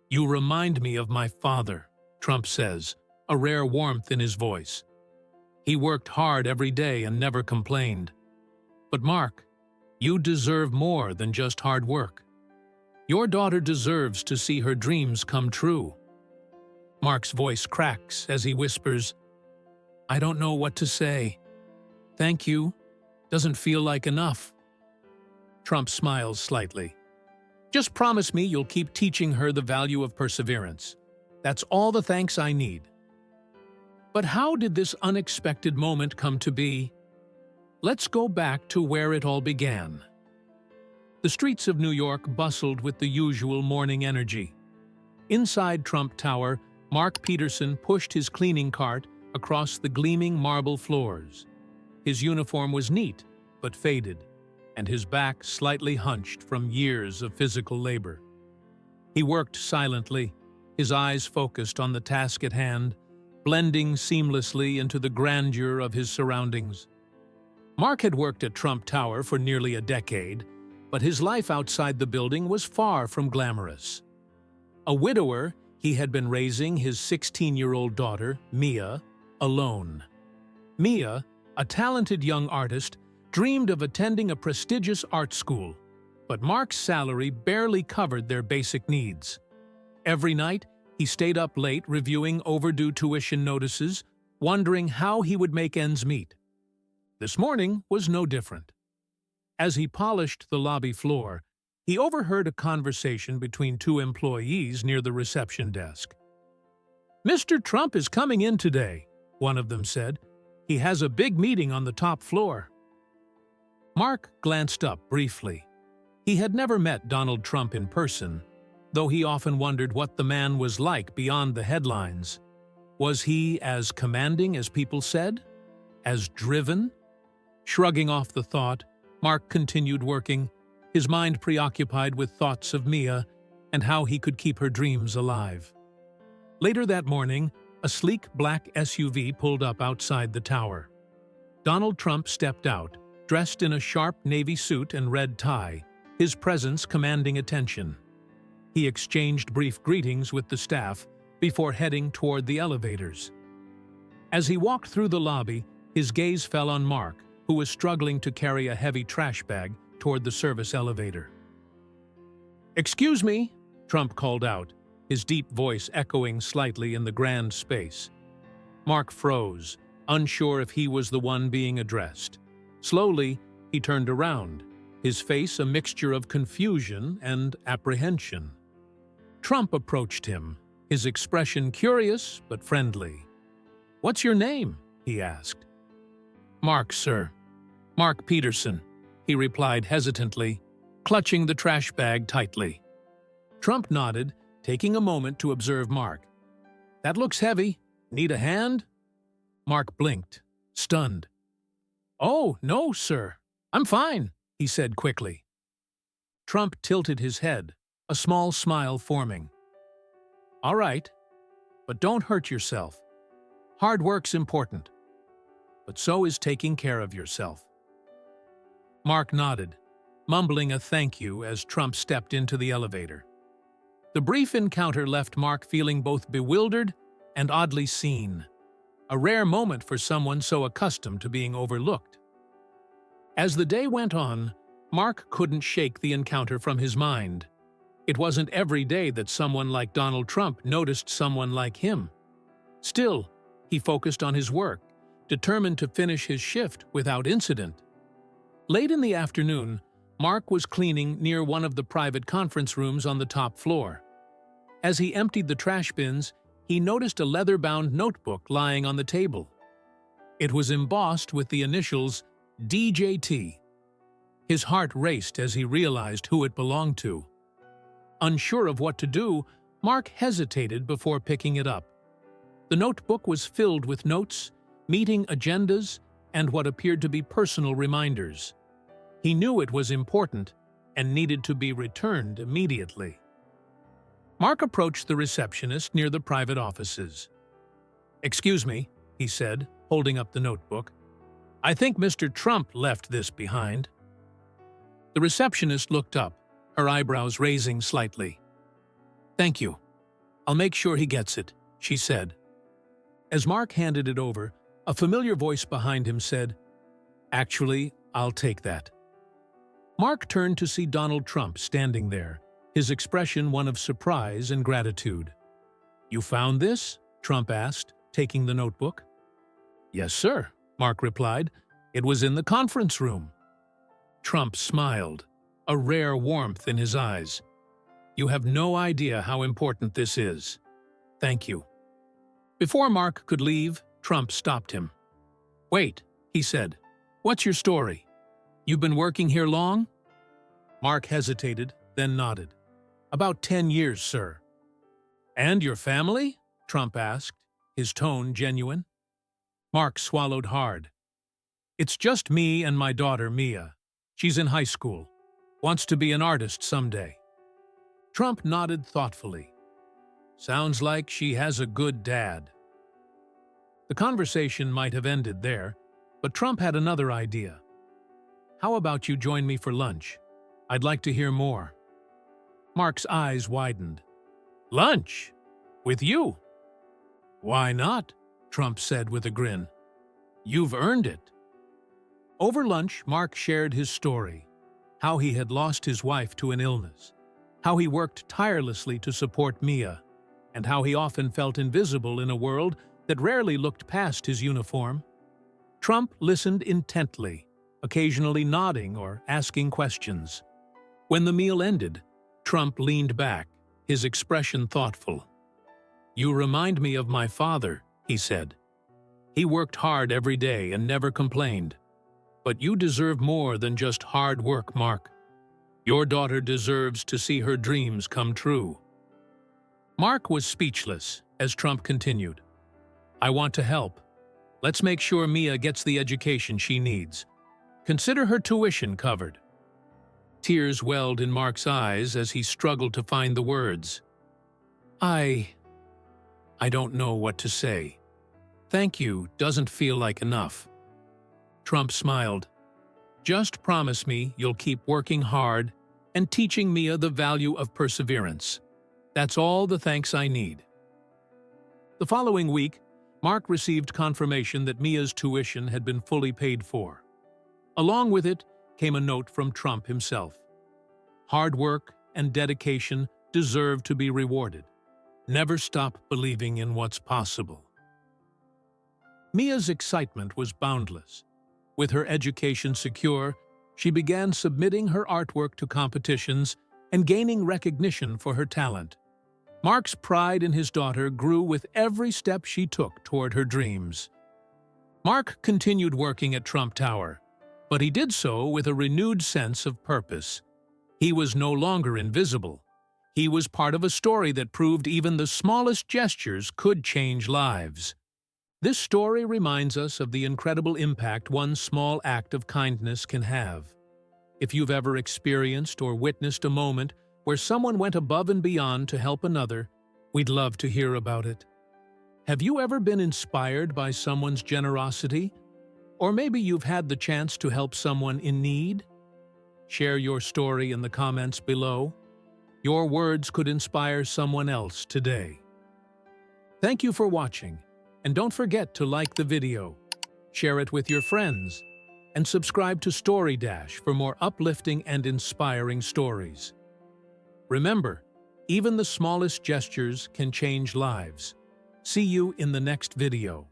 "You remind me of my father," Trump says, a rare warmth in his voice. "He worked hard every day and never complained. But Mark, you deserve more than just hard work. Your daughter deserves to see her dreams come true." Mark's voice cracks as he whispers, "I don't know what to say. Thank you. Doesn't feel like enough." Trump smiles slightly. "Just promise me you'll keep teaching her the value of perseverance. That's all the thanks I need." But how did this unexpected moment come to be? Let's go back to where it all began. The streets of New York bustled with the usual morning energy. Inside Trump Tower, Mark Peterson pushed his cleaning cart across the gleaming marble floors. His uniform was neat, but faded, and his back slightly hunched from years of physical labor. He worked silently, his eyes focused on the task at hand, blending seamlessly into the grandeur of his surroundings. Mark had worked at Trump Tower for nearly a decade, but his life outside the building was far from glamorous. A widower, he had been raising his 16-year-old daughter, Mia, alone. Mia, a talented young artist, dreamed of attending a prestigious art school, but Mark's salary barely covered their basic needs. Every night, he stayed up late reviewing overdue tuition notices, wondering how he would make ends meet. This morning was no different. As he polished the lobby floor, he overheard a conversation between two employees near the reception desk. "Mr. Trump is coming in today," one of them said. "He has a big meeting on the top floor." Mark glanced up briefly. He had never met Donald Trump in person, though he often wondered what the man was like beyond the headlines. Was he as commanding as people said? As driven? Shrugging off the thought, Mark continued working, his mind preoccupied with thoughts of Mia and how he could keep her dreams alive. Later that morning, a sleek black SUV pulled up outside the tower. Donald Trump stepped out, dressed in a sharp navy suit and red tie, his presence commanding attention. He exchanged brief greetings with the staff before heading toward the elevators. As he walked through the lobby, his gaze fell on Mark, who was struggling to carry a heavy trash bag toward the service elevator. "Excuse me," Trump called out, his deep voice echoing slightly in the grand space. Mark froze, unsure if he was the one being addressed. Slowly, he turned around, his face a mixture of confusion and apprehension. Trump approached him, his expression curious but friendly. "What's your name?" he asked. "Mark, sir. Mark Peterson," he replied hesitantly, clutching the trash bag tightly. Trump nodded, taking a moment to observe Mark. "That looks heavy. Need a hand?" Mark blinked, stunned. "Oh, no, sir. I'm fine," he said quickly. Trump tilted his head, a small smile forming. "All right, but don't hurt yourself. Hard work's important, but so is taking care of yourself." Mark nodded, mumbling a thank you as Trump stepped into the elevator. The brief encounter left Mark feeling both bewildered and oddly seen, a rare moment for someone so accustomed to being overlooked. As the day went on, Mark couldn't shake the encounter from his mind. It wasn't every day that someone like Donald Trump noticed someone like him. Still, he focused on his work, determined to finish his shift without incident. Late in the afternoon, Mark was cleaning near one of the private conference rooms on the top floor. As he emptied the trash bins, he noticed a leather-bound notebook lying on the table. It was embossed with the initials DJT. His heart raced as he realized who it belonged to. Unsure of what to do, Mark hesitated before picking it up. The notebook was filled with notes, meeting agendas, and what appeared to be personal reminders. He knew it was important and needed to be returned immediately. Mark approached the receptionist near the private offices. "Excuse me," he said, holding up the notebook. "I think Mr. Trump left this behind." The receptionist looked up, her eyebrows raising slightly. "Thank you," I'll make sure he gets it, she said. As Mark handed it over, a familiar voice behind him said, "Actually, I'll take that." Mark turned to see Donald Trump standing there, his expression one of surprise and gratitude. "You found this?" Trump asked, taking the notebook. "Yes, sir," Mark replied. "It was in the conference room." Trump smiled, a rare warmth in his eyes. "You have no idea how important this is. Thank you." Before Mark could leave, Trump stopped him. "Wait," he said. "What's your story? You've been working here long?" Mark hesitated, then nodded. "About 10 years, sir." "And your family?" Trump asked, his tone genuine. Mark swallowed hard. "It's just me and my daughter, Mia. She's in high school. Wants to be an artist someday." Trump nodded thoughtfully. "Sounds like she has a good dad." The conversation might have ended there, but Trump had another idea. "How about you join me for lunch? I'd like to hear more." Mark's eyes widened. "Lunch? With you?" "Why not?" Trump said with a grin. "You've earned it." Over lunch, Mark shared his story, how he had lost his wife to an illness, how he worked tirelessly to support Mia, and how he often felt invisible in a world that rarely looked past his uniform. Trump listened intently, occasionally nodding or asking questions. When the meal ended, Trump leaned back, his expression thoughtful. "You remind me of my father," he said. "He worked hard every day and never complained. But you deserve more than just hard work, Mark. Your daughter deserves to see her dreams come true." Mark was speechless as Trump continued. "I want to help. Let's make sure Mia gets the education she needs. Consider her tuition covered." Tears welled in Mark's eyes as he struggled to find the words. I don't know what to say. Thank you doesn't feel like enough." Trump smiled. "Just promise me you'll keep working hard and teaching Mia the value of perseverance. That's all the thanks I need." The following week, Mark received confirmation that Mia's tuition had been fully paid for. Along with it came a note from Trump himself. Hard work and dedication deserve to be rewarded. Never stop believing in what's possible. Mia's excitement was boundless. With her education secure, she began submitting her artwork to competitions and gaining recognition for her talent. Mark's pride in his daughter grew with every step she took toward her dreams. Mark continued working at Trump Tower, but he did so with a renewed sense of purpose. He was no longer invisible. He was part of a story that proved even the smallest gestures could change lives. This story reminds us of the incredible impact one small act of kindness can have. If you've ever experienced or witnessed a moment where someone went above and beyond to help another, we'd love to hear about it. Have you ever been inspired by someone's generosity? Or maybe you've had the chance to help someone in need? Share your story in the comments below. Your words could inspire someone else today. Thank you for watching, and don't forget to like the video, share it with your friends, and subscribe to Story Dash for more uplifting and inspiring stories. Remember, even the smallest gestures can change lives. See you in the next video.